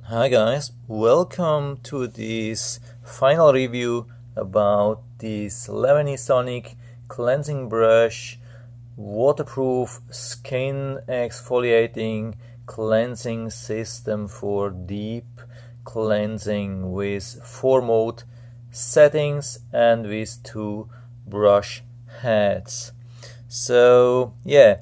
Hi guys, welcome to this final review about this Lavany Sonic cleansing brush, waterproof skin exfoliating cleansing system for deep cleansing with 4 mode settings and with 2 brush heads. So yeah,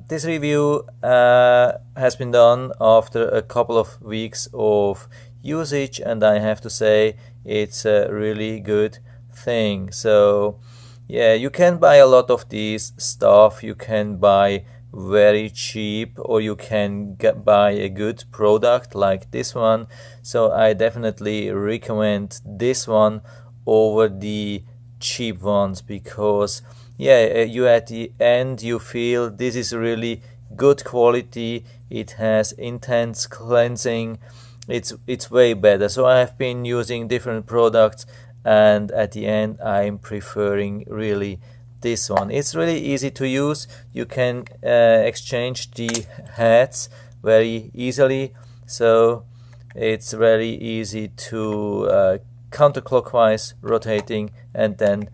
this review has been done after a couple of weeks of usage, and I have to say it's a really good thing. So yeah, you can buy a lot of these stuff. You can buy very cheap, or you can buy a good product like this one. So I definitely recommend this one over the cheap ones, because yeah, you at the end you feel this is really good quality. It has intense cleansing. It's way better. So I have been using different products, and at the end I'm preferring really this one. It's really easy to use. You can exchange the heads very easily, so it's very easy to counterclockwise rotating and then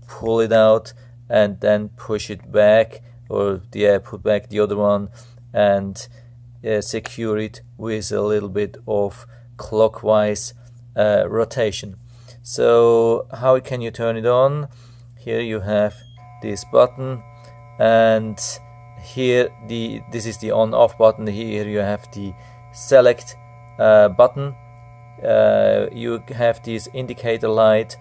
pull it out and then push it back, or yeah, put back the other one and secure it with a little bit of clockwise rotation. So how can you turn it on? Here you have this button, and here this is the on off button. Here you have the select button. You have this indicator light.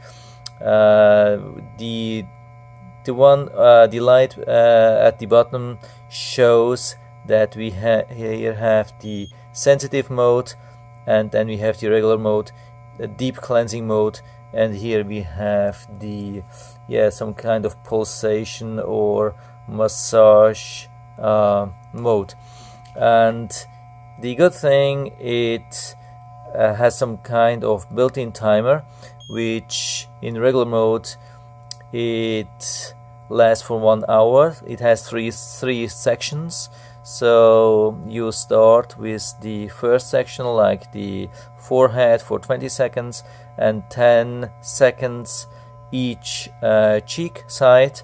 The light at the bottom shows that we here have the sensitive mode, and then we have the regular mode, the deep cleansing mode, and here we have the some kind of pulsation or massage mode. And the good thing, it has some kind of built-in timer, which in regular mode it lasts for 1 hour. It has three sections. So you start with the first section, like the forehead, for 20 seconds and 10 seconds each cheek side,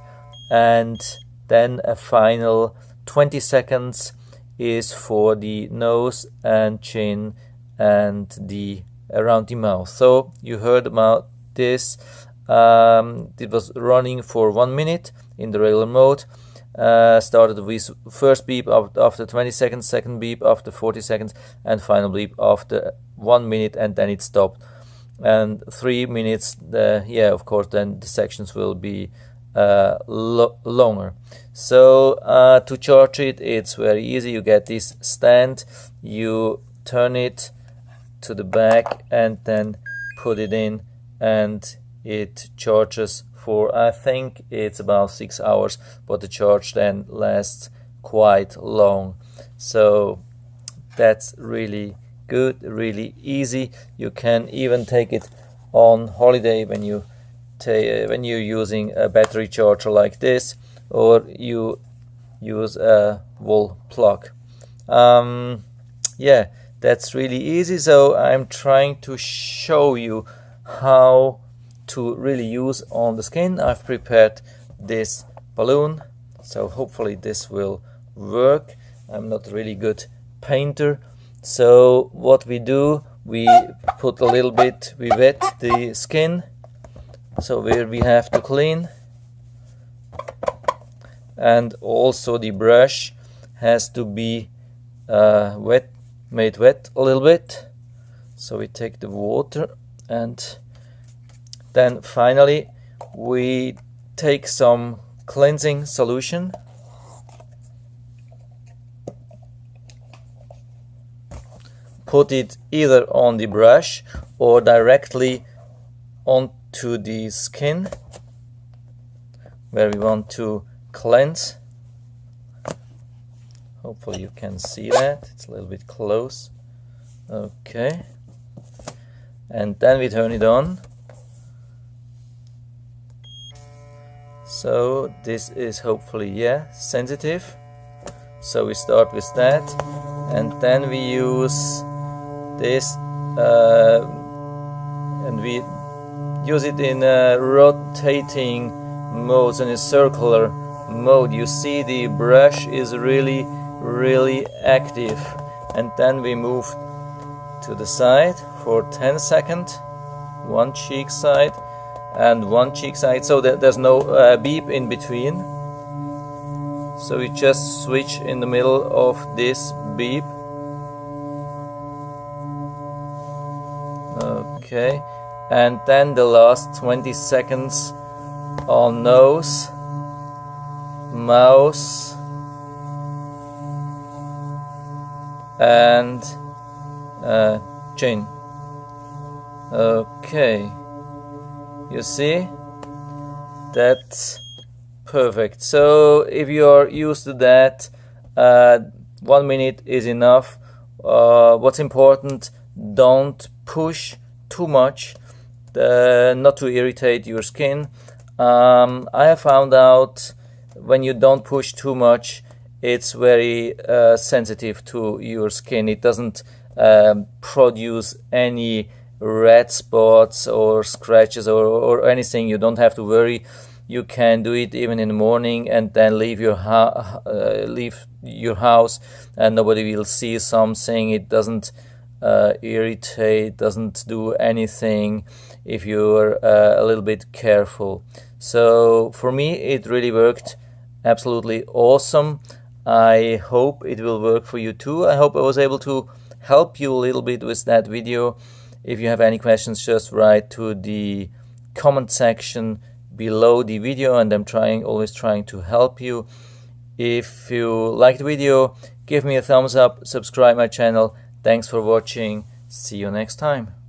and then a final 20 seconds is for the nose and chin and the around the mouth. So you heard about this. It was running for 1 minute in the regular mode. Started with first beep after 20 seconds, second beep after 40 seconds, and final beep after 1 minute, and then it stopped. And 3 minutes, of course, then the sections will be longer. So to charge it, it's very easy. You get this stand, you turn it to the back and then put it in, and it charges for, I think it's about 6 hours, but the charge then lasts quite long. So that's really good, really easy. You can even take it on holiday when you're using a battery charger like this, or you use a wall plug. Yeah, that's really easy. So I'm trying to show you how to really use on the skin. I've prepared this balloon, so hopefully this will work. I'm not a really good painter. So what we do, we put a little bit, we wet the skin, so where we have to clean, and also the brush has to be made wet a little bit. So we take the water, and then finally we take some cleansing solution, put it either on the brush or directly onto the skin where we want to cleanse. Hopefully you can see that, it's a little bit close. Okay, and then we turn it on. So this is hopefully sensitive. So we start with that, and then we use this, and we use it in a rotating mode, in a circular mode. You see the brush is really active. And then we move to the side for 10 seconds, one cheek side and one cheek side, so that there's no beep in between. So we just switch in the middle of this beep. Okay, and then the last 20 seconds on nose, mouth, and chin. Okay, you see, that's perfect. So if you are used to that, 1 minute is enough. What's important, don't push too much, not to irritate your skin. I have found out when you don't push too much, it's very sensitive to your skin. It doesn't produce any red spots or scratches or anything. You don't have to worry. You can do it even in the morning and then leave your house and nobody will see something. It doesn't irritate, doesn't do anything if you're a little bit careful. So for me it really worked absolutely awesome. I hope it will work for you too. I hope I was able to help you a little bit with that video. If you have any questions, just write to the comment section below the video, and I'm always trying to help you. If you liked the video, give me a thumbs up, subscribe my channel. Thanks for watching. See you next time.